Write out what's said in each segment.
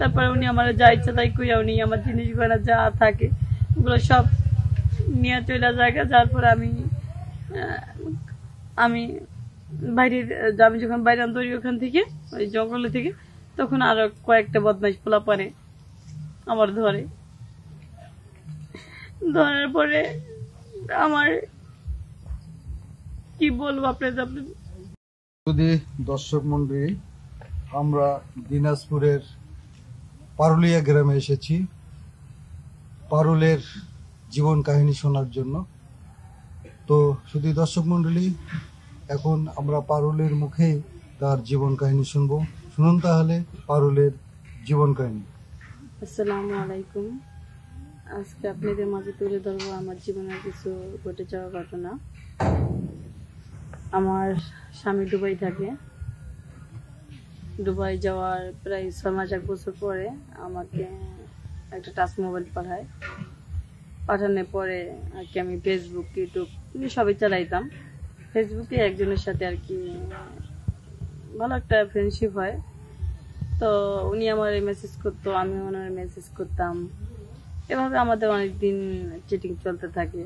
তারপরে উনি আমার যা ইচ্ছা তাই কইরা উনি আমার জিনিস গয়না যা থাকে ওগুলো সব নিয়ে চলে জায়গা। যার পরে আমি বাইরের আমি যখন বাইরে আন্তরি ওখান থেকে ওই জঙ্গলে থেকে, তখন আরো কয়েকটা বদমাইশ পোলা পারে আমার ধরার পরে আমার কি বলবো আপনাদের। যদি দর্শক মন্ডলী, আমরা দিনাজপুরের পারুলিয়া গ্রামে এসেছি পারুলের জীবন কাহিনী শোনার জন্য। তো শুধু দর্শক মন্ডলী, এখন আমরা পারুলের মুখেই তার জীবন কাহিনী শুনবো। শুনুন তাহলে পারুলের জীবন কাহিনী। আসসালামু আলাইকুম। আজকে আপনাদের মাঝে তুলে ধরবো আমার জীবনের কিছু ঘটে যাওয়া ঘটনা। আমার স্বামী দুবাই থাকে। দুবাই যাওয়ার প্রায় 6 মাস 1 বছর পরে আমাকে একটা টাচ মোবাইল পাঠানোর পরে আর কি আমি ফেসবুক, ইউটিউব সবই চালাইতাম। ফেসবুকে একজনের সাথে আর কি ভালো একটা ফ্রেন্ডশিপ হয়। তো উনি আমার মেসেজ করতো, আমি ওনার মেসেজ করতাম। এভাবে আমাদের অনেকদিন চিটিং চলতে থাকে।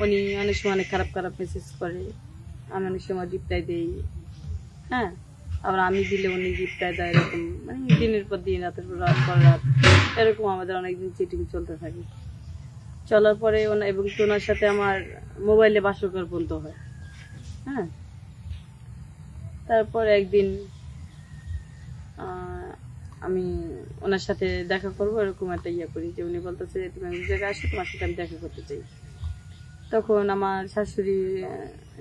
উনি অনেক সময় অনেক খারাপ খারাপ মেসেজ করে, আমি অনেক সময় রিপ্লাই দিই। হ্যাঁ, আবার আমি দিলে উনি রিপ্লাই দেয়। এরকম মানে দিনের পর দিন, রাতের পর রাত এরকম আমাদের অনেকদিন চিটিং চলতে থাকে। চলার পরে এবং ওনার সাথে আমার মোবাইলে বাসরঘর বন্ধ হয়। হ্যাঁ, তারপর একদিন আমি ওনার সাথে দেখা করবো এরকম একটা করি যে উনি বলতেছে তুমি এক জায়গায় আসো, তোমার সাথে আমি দেখা করতে চাই। তখন আমার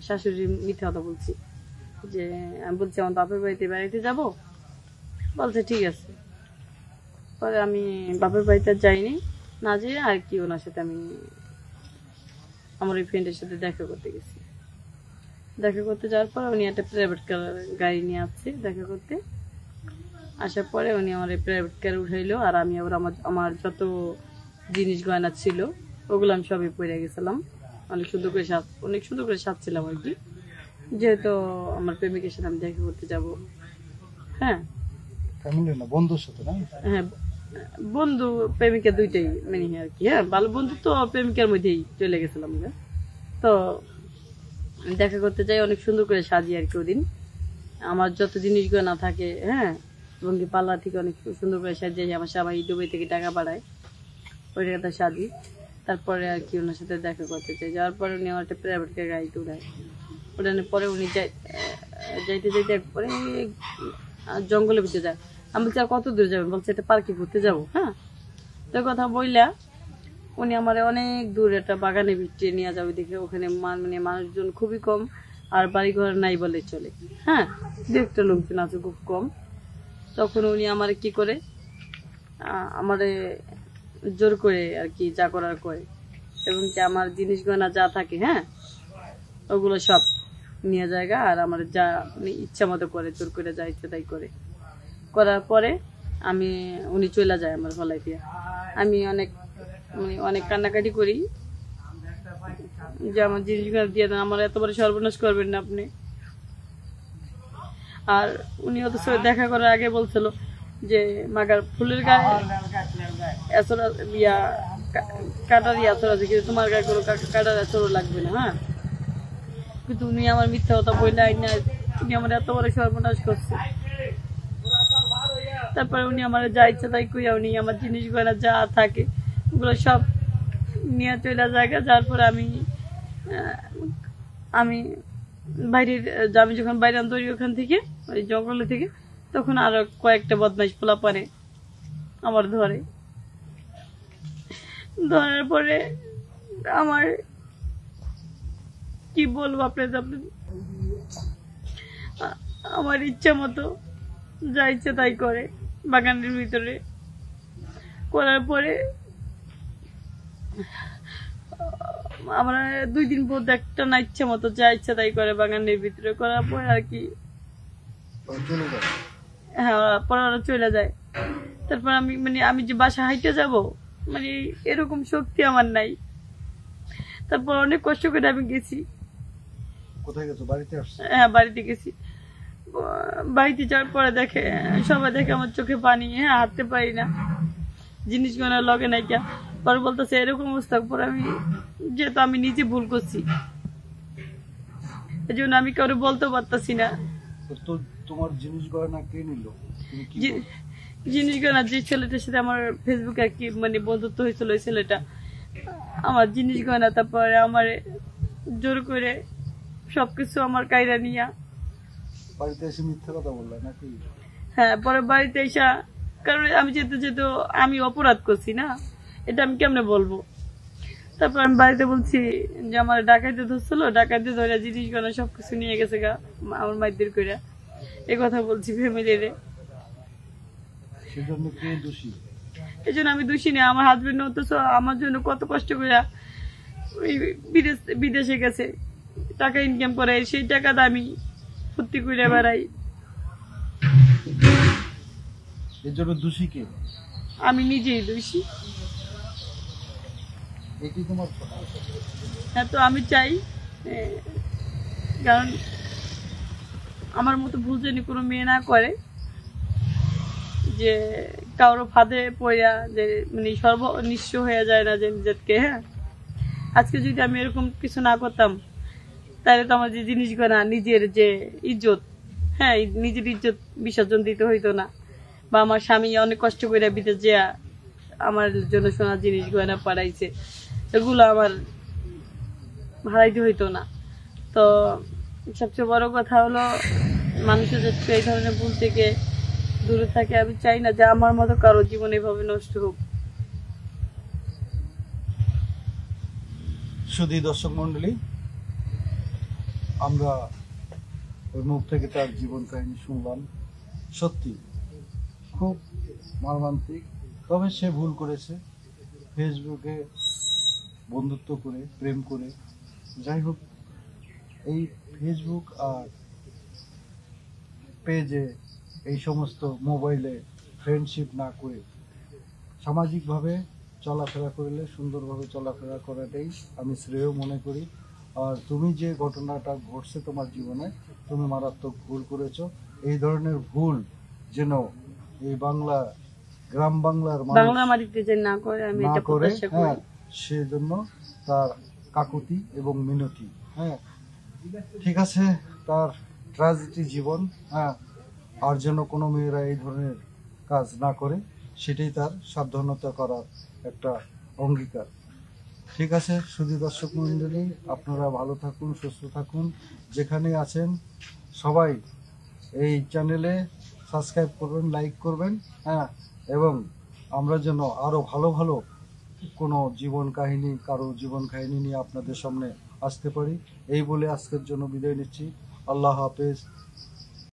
শাশুড়ি মিথ্যা কথা বলছি, যে আমি বলছি আমার বাপের বাড়িতে যাবো। বলছে ঠিক আছে। পরে আমি বাপের বাড়িতে যাইনি, না যেয়ে আর কি ওনার সাথে আমি আমার ওই ফ্রেন্ডের সাথে দেখা করতে গেছি। দেখা করতে যাওয়ার পর উনি একটা প্রাইভেট গাড়ি নিয়ে আসছে দেখা করতে। আসার পরে উনি আমার এই প্রাইভেট কারে উঠাইলো, আর আমি আবার আমার যত জিনিস গয়না ছিল ওগুলো আমি সবই পরে গেছিলাম। অনেক সুন্দর করে সাজছিলাম আর কি, যেহেতু আমার প্রেমিকের সাথে আমি দেখা করতে যাব। হ্যাঁ, বন্ধুর সাথে না? হ্যাঁ, বন্ধু প্রেমিকা দুইটাই মানে আর কি। হ্যাঁ, ভালো বন্ধু তো প্রেমিকার মধ্যেই চলে গেছিলাম। তো দেখা করতে যাই অনেক সুন্দর করে সাজি আর কি। ওদিন আমার যত জিনিস গয়না থাকে, হ্যাঁ, ভঙ্গি পাল্লা থেকে অনেক সুন্দর করে সাজিয়ে আমার সবাই দুবাই থেকে টাকা পাঠায়, ওই টাকাটা সাজি। তারপরে আর কি ওনার সাথে দেখা করতে চাই। যাওয়ার পরে উনি আমার একটা প্রাইভেট গাড়িতে উঠানোর পরে উনি যাইতে একবারে জঙ্গলের ভিতরে যায়। আমি বলছি আর কত দূরে যাবেন? বলছে এটা পার্কে ঘুরতে যাবো। হ্যাঁ, তো কথা বললা উনি আমার অনেক দূর একটা বাগানের ভিতরে নিয়ে যাবে দেখে। ওখানে মানে মানুষজন খুবই কম, আর বাড়ি ঘর নাই বলে চলে। হ্যাঁ, দু একটা লোকজন আছে খুব কম। তখন উনি আমার কি করে আমারে জোর করে আর কি যা করার করে, এবং কি আমার জিনিস গয়না যা থাকে, হ্যাঁ, ওগুলো সব নিয়ে জায়গা। আর আমার যা মানে ইচ্ছা মতো করে, জোর করে যা ইচ্ছা তাই করার পরে উনি চলে যায় আমার গলায় দিয়ে। আমি অনেক কান্নাকাটি করি যে আমার জিনিসগুলো দিয়ে দেন, আমার এত বড় সর্বনাশ করবেন না আপনি। আর উনি অত দেখা করার আগে বলছিল যে মাগার ফুলের গায়ে এসরা কাটার এসর আছে, কিন্তু তোমার গায়ে কোনো কাটার এসরও লাগবে না। হ্যাঁ, কিন্তু উনি আমার মিথ্যা কথা বললে উনি আমার এত বড় সর্বনাশ করছে। তারপরে উনি আমার যা ইচ্ছা তাই কইরা উনি আমার জিনিস গয়না যা থাকে ওগুলো সব নিয়ে চলে জায়গা। যার পরে আমি যখন বাইরে আন্তরি ওখান থেকে ওই জঙ্গলে থেকে, তখন আরো কয়েকটা বদমাইশ পোলা পারে আমার ধরার পরে আমার কি বলবো আপনাদের। আমার ইচ্ছা মতো যা ইচ্ছা তাই করে বাগানের ভিতরে। করার পরে আমরা 2 দিন পর একটা না ইচ্ছা মতো যা ইচ্ছা তাই করে বাগানের ভিতরে। করার পরে আর কি হ্যাঁ, পরে ওরা চলে যায়। তারপর আমি যে বাসা হাইটে যাব, মানে এরকম শক্তি আমার নাই। তারপর অনেক কষ্ট করে আমি গেছি। কোথায় গেছো? বাড়িতে আসছো? হ্যাঁ, বাড়িতে গেছি। বাড়িতে যাওয়ার পরে দেখে সবাই দেখে আমার চোখে পানি, হ্যাঁ হাঁটতে পারি না, জিনিস গয়না লগে নাই কে। পরে বলতেছে এরকম অবস্থা। পরে আমি যেহেতু আমি নিজে ভুল করছি, এই জন্য আমি কাউকে বলতে পারতাছি না। তো তোমার জিনিস গয়না কে নিল? তুমি কি বলছো? জিনিস গয়না যে ছেলেটার সাথে আমার ফেসবুকে আর কি মানে বন্ধুত্ব হয়েছিল, ওই ছেলেটা আমার জিনিস গয়না, তারপরে আমার জোর করে সবকিছু আমার কায়রা নিয়া। বাড়িতে এসে মিথ্যা কথা বললা নাকি? হ্যাঁ, পরে বাড়িতে এসা, কারণ আমি যেহেতু আমি অপরাধ করছি না, এটা আমি কেমনে বলবো। তারপর আমি বাড়িতে বলছি যে আমার ডাকাইতে ধরছিল, ডাকাইতে ধরে জিনিস গয়না সবকিছু নিয়ে গেছে গা আমার মাইদের করে, এই কথা বলছি ফ্যামিলিরে। সেজন্য কে দোষী? এই জন্য আমি দোষী নেই। আমার হাজবেন্ড অথচ আমার জন্য কত কষ্ট করে ওই বিদেশে গেছে, টাকা ইনকাম করে, সেই টাকাটা আমি ফুর্তি করে বেড়াই। এর জন্য দোষী কে? আমি নিজেই দোষী। এটি তোমার কথা। হ্যাঁ, তো আমি চাই কারণ আমার মতো ভুল যেন কোনো মেয়ে না করে, যে কারো ফাঁদে পড়া যে মানে সর্বনিঃস্ব হয়ে যায় না যে নিজেকে। হ্যাঁ, আজকে যদি আমি এরকম কিছু না করতাম, তাহলে তো আমার যে জিনিস গয়না, নিজের যে ইজ্জত, হ্যাঁ নিজের ইজ্জত বিসর্জন দিতে হইতো না, বা আমার স্বামী অনেক কষ্ট করে বিদেশ যে আমার জন্য সোনার জিনিস গয়না পাঠাইছে, এগুলো আমার হারাইতে হইতো না। তো সবচেয়ে বড় কথা হলো মানুষের যাতে এই ধরনের ভুল থেকে দূরে থাকে। আমি চাই না যে আমার মতো কারো জীবন এভাবে নষ্ট হোক। শুধু দর্শক মন্ডলী, আমরা ওর মুখ থেকে তার জীবন কাহিনী শুনলাম। সত্যি খুব মর্মান্তিক। তবে সে ভুল করেছে, ফেসবুকে বন্ধুত্ব করে, প্রেম করে। যাই হোক, এই ফেসবুক আর পেজে এই সমস্ত মোবাইলে ফ্রেন্ডশিপ না করে সামাজিকভাবে চলাফেরা করলে, সুন্দরভাবে চলাফেরা করাটাই আমি শ্রেয় মনে করি। আর তুমি যে ঘটনাটা ঘটছে তোমার জীবনে, তুমি মারাত্মক ভুল করেছো। এই ধরনের ভুল যেন এই গ্রাম বাংলার বাংলা মাটিতে যে না করে, আমি এটা প্রত্যাশা করি। হ্যাঁ, সেজন্য তার কাকুতি এবং মিনতি। হ্যাঁ, ঠিক আছে, তার ট্র্যাজেডি জীবন। হ্যাঁ, আর যেন কোনো মেয়েরা এই ধরনের কাজ না করে, সেটাই তার সাবধানতা করার একটা অঙ্গীকার। ঠিক আছে, শুধু দর্শক মন্ডলী, আপনারা ভালো থাকুন, সুস্থ থাকুন, যেখানে আছেন সবাই এই চ্যানেলে সাবস্ক্রাইব করবেন, লাইক করবেন। হ্যাঁ, এবং আমরা যেন আরো ভালো ভালো কোনো কারো জীবন কাহিনী নিয়ে আপনাদের সামনে আসতে পারি, এই বলে আজকের জন্য বিদায় নিচ্ছি। আল্লাহ হাফেজ।